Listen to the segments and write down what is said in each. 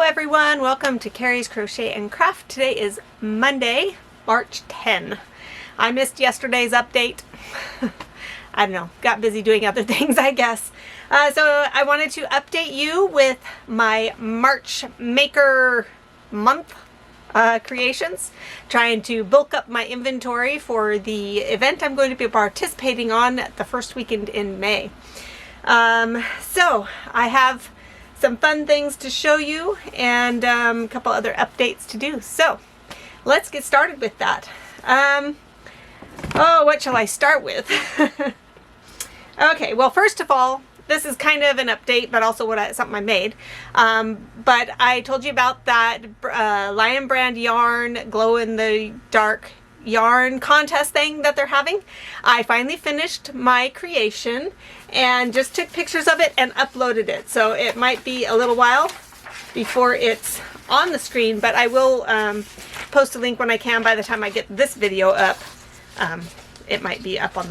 everyone, welcome to Carrie's Crochet and Craft. Today is Monday, March 10. I missed yesterday's update. I don't know, got busy doing other things, I guess. So I wanted to update you with my March Maker Month creations, trying to bulk up my inventory for the event I'm going to be participating on the first weekend in May. So I have some fun things to show you and a couple other updates to do. So let's get started with that. What shall I start with? Okay, well, first of all, this is kind of an update, but also something I made. But I told you about that Lion Brand yarn glow in the dark yarn contest thing that they're having. I finally finished my creation and just took pictures of it and uploaded it. So it might be a little while before it's on the screen, but I will post a link when I can. By the time I get this video up, it might be up on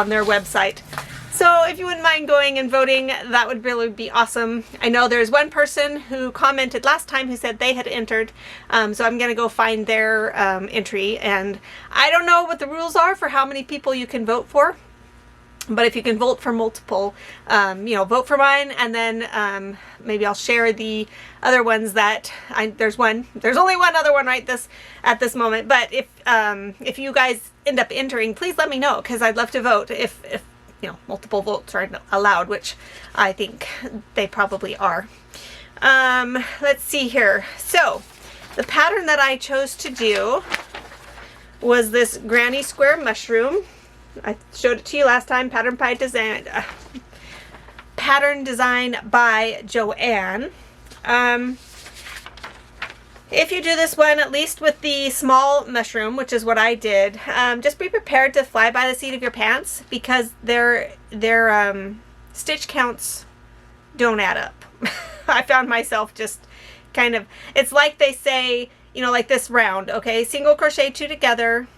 their website. So if you wouldn't mind going and voting, that would really be awesome. I know there's one person who commented last time who said they had entered, so I'm going to go find their entry. And I don't know what the rules are for how many people you can vote for, but if you can vote for multiple, vote for mine, and then maybe I'll share the other ones that there's only one other one at this moment. But if you guys end up entering, please let me know, because I'd love to vote if multiple votes are allowed, which I think they probably are. Let's see here. So the pattern that I chose to do was this granny square mushroom. I showed it to you last time. Pattern design by Joanne. If you do this one, at least with the small mushroom, which is what I did, just be prepared to fly by the seat of your pants, because their stitch counts don't add up. I found myself just kind of, it's like they say, like this round, okay, single crochet 2 together,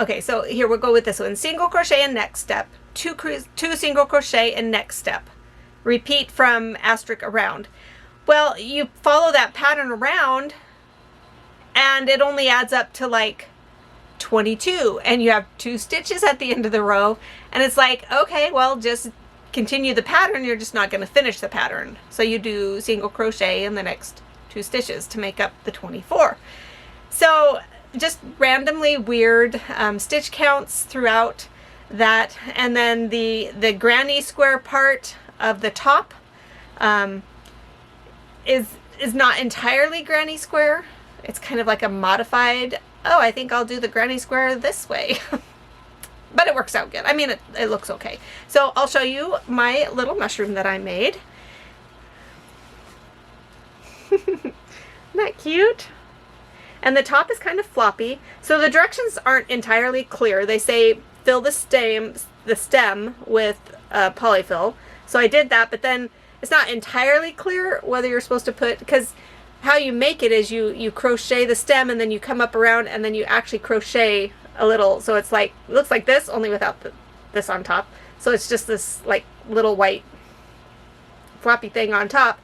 okay, so here we'll go with this one. Single crochet in next step, two single crochet in next step. Repeat from asterisk around. Well, you follow that pattern around and it only adds up to like 22, and you have 2 stitches at the end of the row, and it's like, okay, well, just continue the pattern. You're just not going to finish the pattern. So you do single crochet in the next 2 stitches to make up the 24. So just randomly weird stitch counts throughout that. And then the granny square part of the top is not entirely granny square. It's kind of like a modified, oh, I think I'll do the granny square this way. But it works out good. I mean, it looks okay. So I'll show you my little mushroom that I made. Isn't that cute? And the top is kind of floppy. So the directions aren't entirely clear. They say fill the stem with polyfill. So I did that, but then it's not entirely clear whether you're supposed to put, because how you make it is you crochet the stem and then you come up around and then you actually crochet a little. So it's like, it looks like this, only without this on top. So it's just this like little white floppy thing on top.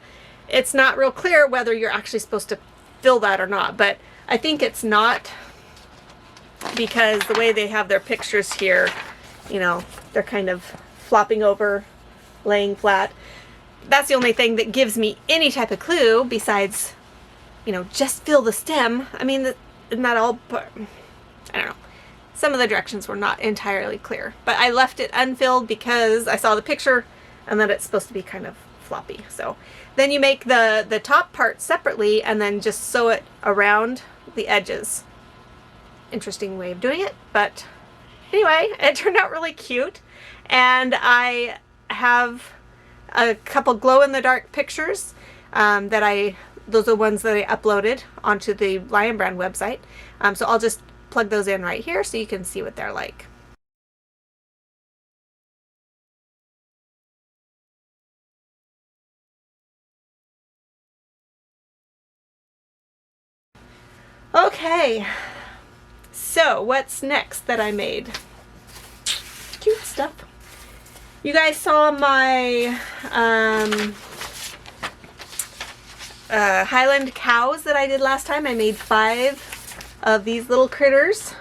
It's not real clear whether you're actually supposed to fill that or not, but I think it's not, because the way they have their pictures here, they're kind of flopping over, laying flat. That's the only thing that gives me any type of clue besides, just fill the stem. I mean, isn't that all? I don't know. Some of the directions were not entirely clear, but I left it unfilled because I saw the picture and that it's supposed to be kind of floppy. So then you make the top part separately and then just sew it around the edges. Interesting way of doing it, but anyway, it turned out really cute. And I have a couple glow-in-the-dark pictures those are the ones that I uploaded onto the Lion Brand website. So I'll just plug those in right here so you can see what they're like. Okay, so what's next that I made? Cute stuff. You guys saw my Highland cows that I did last time. I made 5 of these little critters.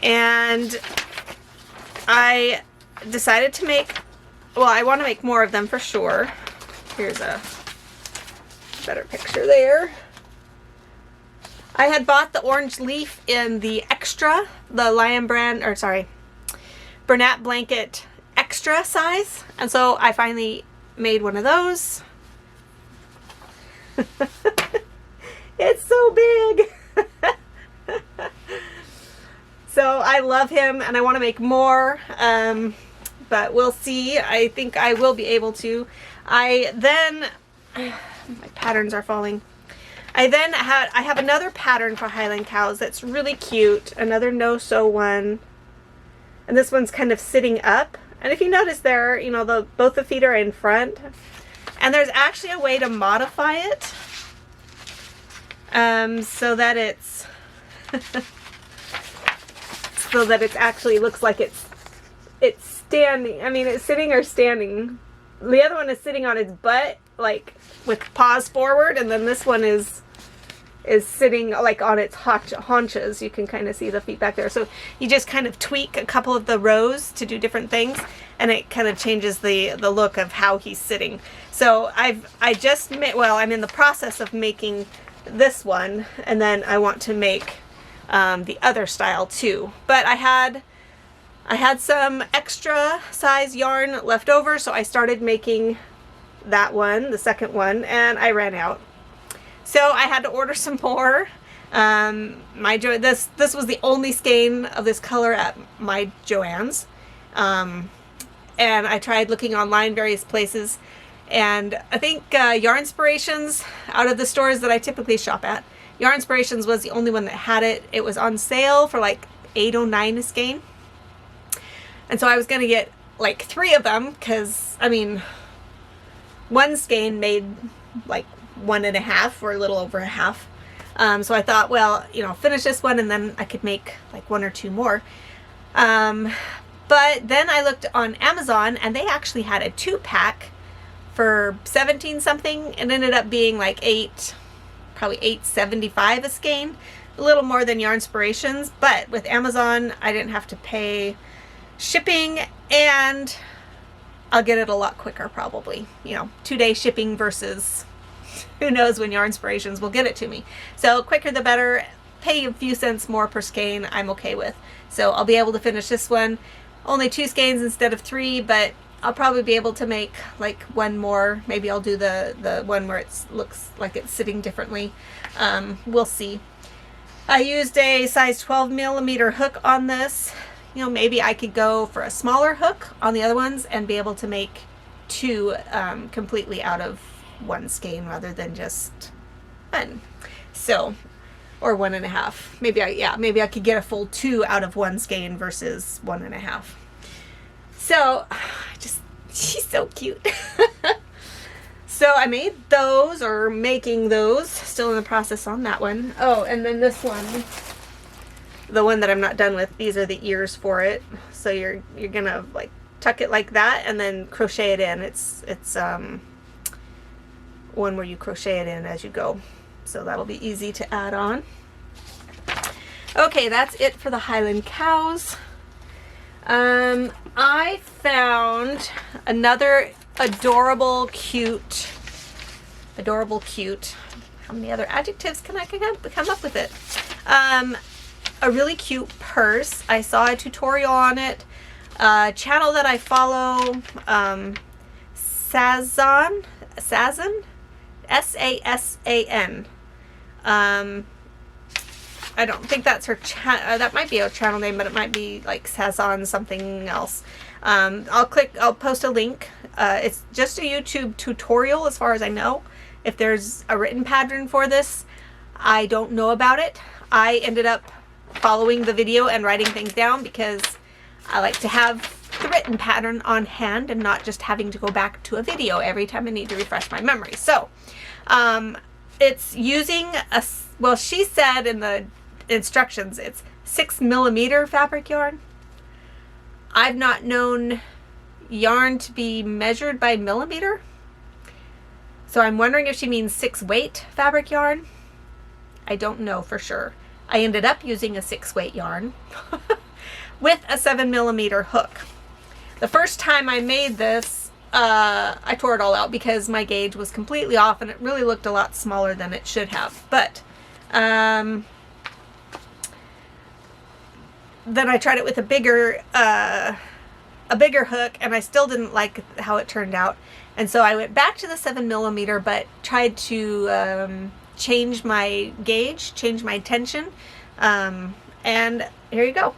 And I decided to make, well, I want to make more of them for sure. Here's a better picture there. I had bought the orange leaf in the extra, the Lion brand, or sorry, Bernat blanket extra size. And so I finally made one of those. It's so big. So I love him and I want to make more, but we'll see. I think I will be able to. My patterns are falling. I have another pattern for Highland cows that's really cute, another no-sew one, and this one's kind of sitting up. And if you notice there, you know, both the feet are in front, and there's actually a way to modify it so that it's so that it actually looks like it's standing. I mean, it's sitting or standing. The other one is sitting on its butt, like with paws forward, and then this one is sitting like on its haunches. You can kind of see the feet back there. So you just kind of tweak a couple of the rows to do different things, and it kind of changes the look of how he's sitting. So I just made, well, I'm in the process of making this one, and then I want to make the other style too. But I had some extra size yarn left over, so I started making that one, the second one, and I ran out. So I had to order some more. This was the only skein of this color at my Joann's. And I tried looking online various places, and I think Yarnspirations, out of the stores that I typically shop at, Yarnspirations was the only one that had it. It was on sale for like $8.09 a skein. And so I was going to get like 3 of them, because, I mean, one skein made like 1.5 or a little over a half. So I thought, well, you know, finish this one and then I could make like 1 or 2 more. But then I looked on Amazon and they actually had a 2-pack for 17 something. It ended up being like probably $8.75 a skein, a little more than Yarnspirations. But with Amazon, I didn't have to pay shipping, and I'll get it a lot quicker probably. You know, 2-day shipping versus who knows when Yarnspirations will get it to me. So quicker the better. Pay a few cents more per skein, I'm okay with. So I'll be able to finish this one. Only 2 skeins instead of 3, but I'll probably be able to make like 1 more. Maybe I'll do the one where it looks like it's sitting differently. We'll see. I used a size 12mm hook on this. You know, maybe I could go for a smaller hook on the other ones and be able to make 2 completely out of 1 skein rather than just 1. So, or 1.5. Maybe I could get a full 2 out of 1 skein versus 1.5. So, she's so cute. So I made those, or making those, still in the process on that one. Oh, and then this one, the one that I'm not done with, these are the ears for it. So you're gonna like tuck it like that and then crochet it in. It's one where you crochet it in as you go. So that'll be easy to add on. Okay, that's it for the Highland cows. I found another adorable cute. How many other adjectives can I come up with it? A really cute purse. I saw a tutorial on it. Channel that I follow, Sazan, S-A-S-A-N. I don't think that's her that might be a channel name, but it might be like Sazan something else. I'll post a link. It's just a YouTube tutorial as far as I know. If there's a written pattern for this, I don't know about it. I ended up following the video and writing things down because I like to have the written pattern on hand and not just having to go back to a video every time I need to refresh my memory. So it's using well, she said in the instructions it's 6mm fabric yarn. I've not known yarn to be measured by millimeter. So I'm wondering if she means 6 weight fabric yarn. I don't know for sure. I ended up using a 6 weight yarn with a 7 millimeter hook. The first time I made this, I tore it all out because my gauge was completely off and it really looked a lot smaller than it should have. But then I tried it with a bigger hook and I still didn't like how it turned out. And so I went back to the 7 millimeter, but tried to change my gauge, change my tension. And here you go.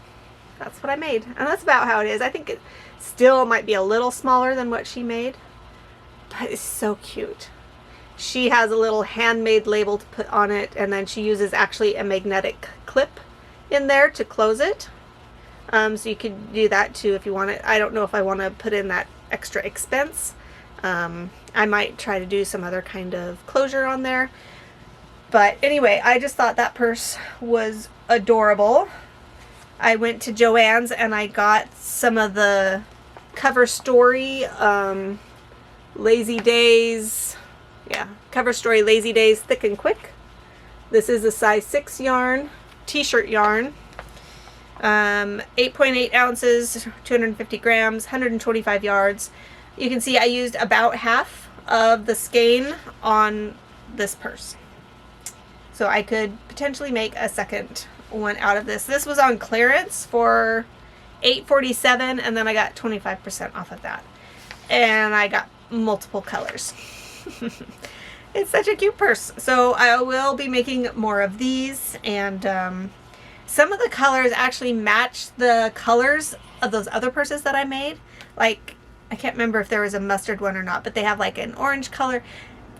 That's what I made. And that's about how it is. I think it still might be a little smaller than what she made, but it's so cute. She has a little handmade label to put on it, and then she uses actually a magnetic clip in there to close it. So you could do that too if you want it. I don't know if I want to put in that extra expense. I might try to do some other kind of closure on there. But anyway, I just thought that purse was adorable. I went to Joann's and I got some of the Cover Story Lazy Days. Yeah, Cover Story Lazy Days Thick and Quick. This is a size 6 yarn, t-shirt yarn. 8.8 ounces, 250 grams, 125 yards. You can see I used about half of the skein on this purse. So I could potentially make a second one out of this. This was on clearance for $8.47, and then I got 25% off of that. And I got multiple colors. It's such a cute purse. So I will be making more of these, and some of the colors actually match the colors of those other purses that I made. Like, I can't remember if there was a mustard one or not, but they have like an orange color,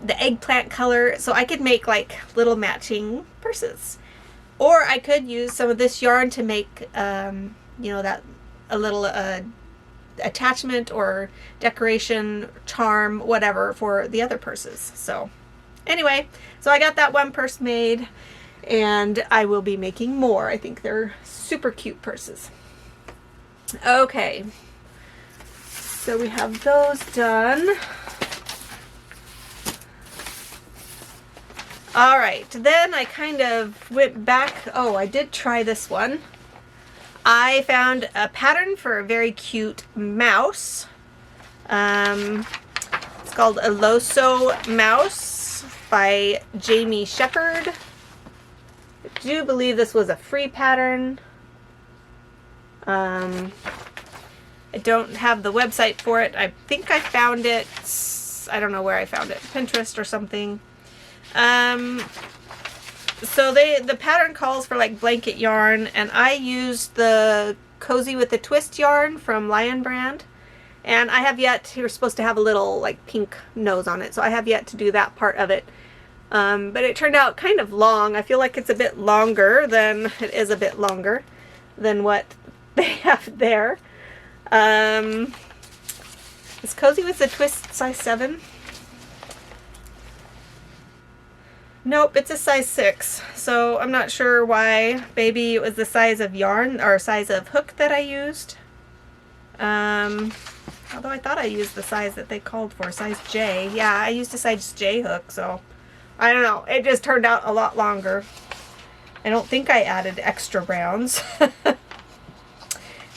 the eggplant color, so I could make like little matching purses. Or I could use some of this yarn to make, you know, that a little attachment or decoration, charm, whatever for the other purses. So anyway, so I got that one purse made, and I will be making more. I think they're super cute purses. Okay, so we have those done. All right, then I kind of went back. Oh, I did try this one. I found a pattern for a very cute mouse. It's called a Loso Mouse by Jamie Shepherd. I do believe this was a free pattern. I don't have the website for it. I think I found it, I don't know where I found it, Pinterest or something. So the pattern calls for like blanket yarn, and I used the Cozy with the Twist yarn from Lion Brand, and I have yet, you're supposed to have a little like pink nose on it, so I have yet to do that part of it. But it turned out kind of long. I feel like it's a bit longer than, it is a bit longer than what they have there. Is Cozy with the Twist size 7? Nope, it's a size 6, so I'm not sure why. Maybe it was the size of yarn or size of hook that I used. Although I thought I used the size that they called for, size J. Yeah, I used a size J hook, so I don't know. It just turned out a lot longer. I don't think I added extra browns.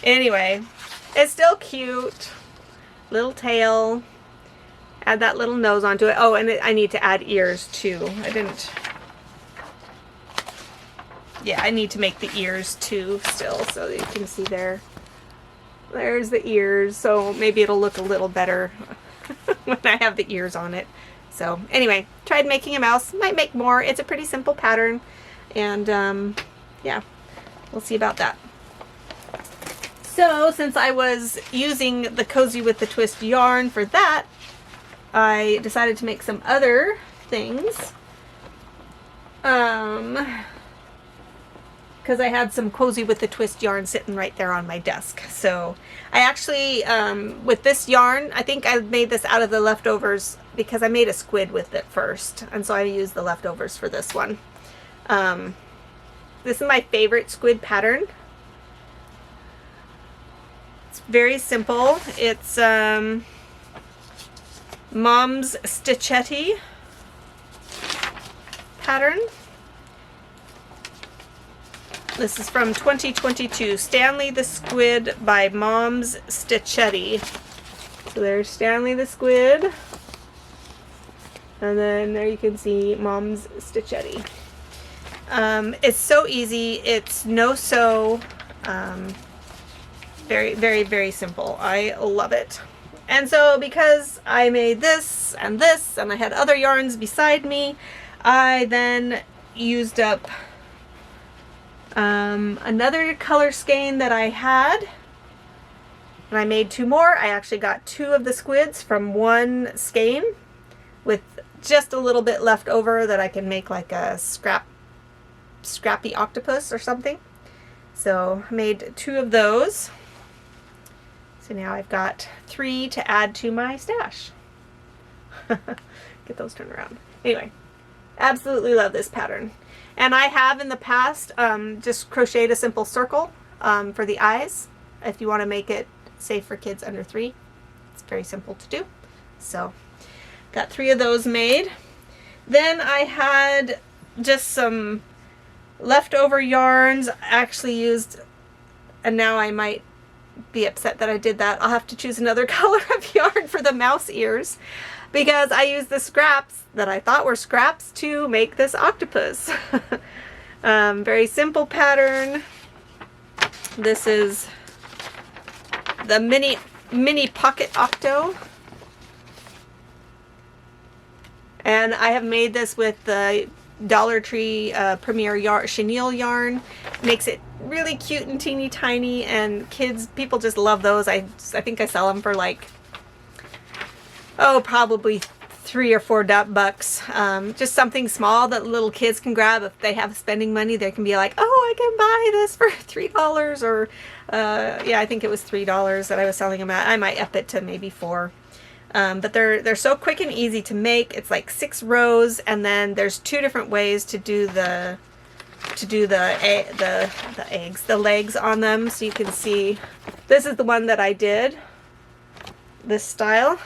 Anyway, it's still cute. Little tail. Add that little nose onto it. Oh, and I need to add ears too. I didn't. Yeah, I need to make the ears too still, so that you can see there. There's the ears, so maybe it'll look a little better when I have the ears on it. So anyway, tried making a mouse. Might make more. It's a pretty simple pattern, and yeah, we'll see about that. So since I was using the Cozy with the Twist yarn for that, I decided to make some other things. Because I had some Cozy with the Twist yarn sitting right there on my desk. So I actually, with this yarn, I think I made this out of the leftovers because I made a squid with it first. And so I used the leftovers for this one. This is my favorite squid pattern. It's very simple. It's Mom's Stitchetti pattern. This is from 2022, Stanley the Squid by Mom's Stitchetti. So there's Stanley the Squid. And then there you can see Mom's Stitchetti. It's so easy. It's no-sew. Very, very, very simple. I love it. And so because I made this, and I had other yarns beside me, I then used up another color skein that I had, and I made 2 more. I actually got 2 of the squids from one skein with just a little bit left over that I can make like a scrappy octopus or something. So I made 2 of those. So now I've got 3 to add to my stash. Get those turned around. Anyway, absolutely love this pattern. And I have in the past just crocheted a simple circle for the eyes. If you want to make it safe for kids under 3, it's very simple to do. So got 3 of those made. Then I had just some leftover yarns. I actually used, and now I might be upset that I did that. I'll have to choose another color of yarn for the mouse ears, because I used the scraps that I thought were scraps to make this octopus. Very simple pattern. This is the mini pocket octo. And I have made this with the Dollar Tree Premier Chenille yarn. Makes it really cute and teeny tiny, and people just love those. I think I sell them for like, oh, probably $3 or $4. Just something small that little kids can grab. If they have spending money, they can be like, oh, I can buy this for $3, or yeah, I think it was $3 that I was selling them at. I might up it to maybe $4. But they're so quick and easy to make. It's like 6 rows, and then there's 2 different ways to do the legs on them. So you can see, this is the one that I did, this style.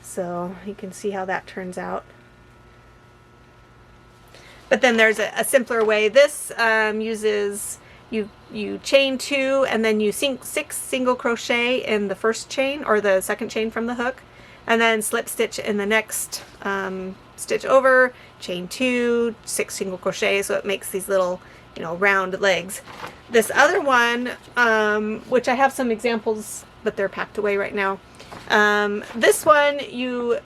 So you can see how that turns out. But then there's a simpler way. This uses, you chain 2 and then you 6 single crochet in the first chain or the second chain from the hook, and then slip stitch in the next stitch over, chain 2, 6 single crochet, so it makes these little, you know, round legs. This other one, which I have some examples, but they're packed away right now. This one, you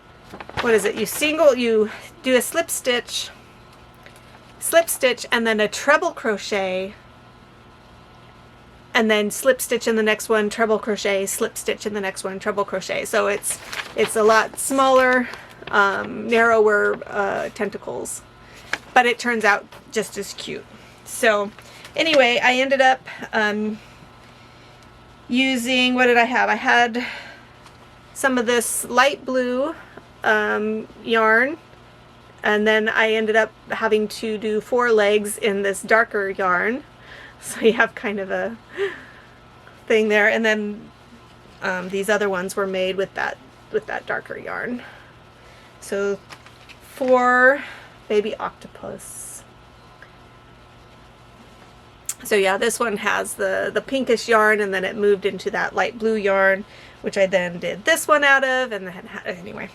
do a slip stitch, and then a treble crochet, and then slip stitch in the next one, treble crochet, slip stitch in the next one, treble crochet. So it's a lot smaller, narrower tentacles, but it turns out just as cute. So anyway, I ended up using, what did I have? I had some of this light blue yarn, and then I ended up having to do 4 legs in this darker yarn. So you have kind of a thing there, and then these other ones were made with that darker yarn. So 4 baby octopus. So yeah, this one has the pinkish yarn, and then it moved into that light blue yarn, which I then did this one out of, and then anyway.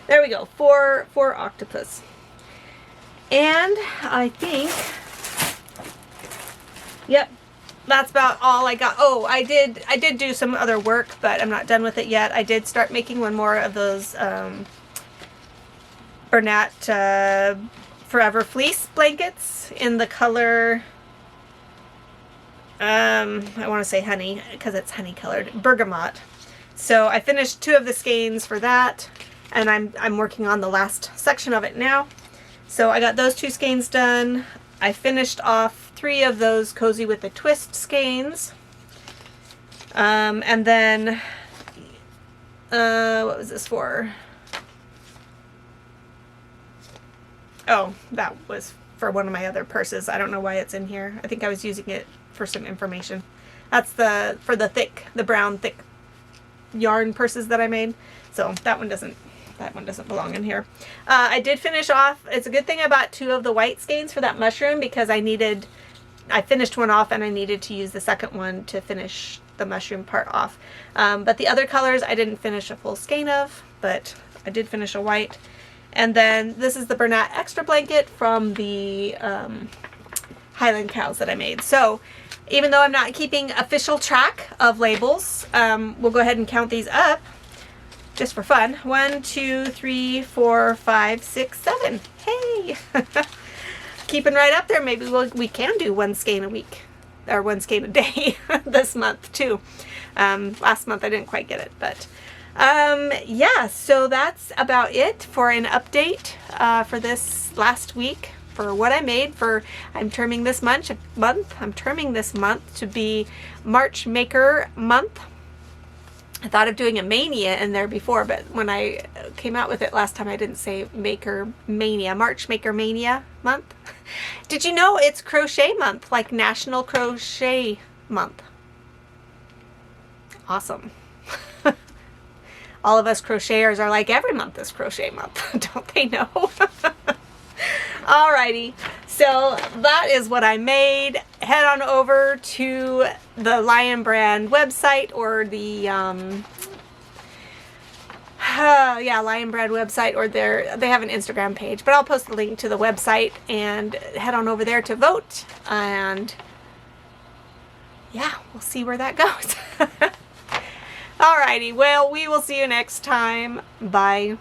There we go, 4 octopus. And I think, yep, that's about all I got. Oh, I did do some other work, but I'm not done with it yet. I did start making one more of those Bernat Forever Fleece blankets in the color, I want to say honey, because it's honey colored, bergamot. So I finished 2 of the skeins for that, and I'm working on the last section of it now. So I got those 2 skeins done. I finished off 3 of those Cozy with a Twist skeins. And then, what was this for? Oh, that was for one of my other purses. I don't know why it's in here. I think I was using it for some information. That's for the brown thick yarn purses that I made. So that one doesn't belong in here. I did finish off, it's a good thing I bought 2 of the white skeins for that mushroom, because I finished one off and I needed to use the second one to finish the mushroom part off. But the other colors I didn't finish a full skein of, but I did finish a white. And then this is the Bernat extra blanket from the Highland cows that I made. So even though I'm not keeping official track of labels, we'll go ahead and count these up just for fun. 1, 2, 3, 4, 5, 6, 7. Hey! Keeping right up there. Maybe we can do 1 skein a week, or 1 skein a day this month too. Last month I didn't quite get it, but yeah, so that's about it for an update for this last week for what I made. I'm terming this month to be March Maker Month. I thought of doing a mania in there before, but when I came out with it last time, I didn't say Maker Mania. March Maker Mania Month. Did you know it's Crochet Month, like National Crochet Month? Awesome. All of us crocheters are like, every month is Crochet Month. Don't they know? Alrighty, so that is what I made. Head on over to the Lion Brand website, or the Lion Brand website, or they have an Instagram page, but I'll post the link to the website, and head on over there to vote, and yeah, we'll see where that goes. Alrighty, well, we will see you next time. Bye.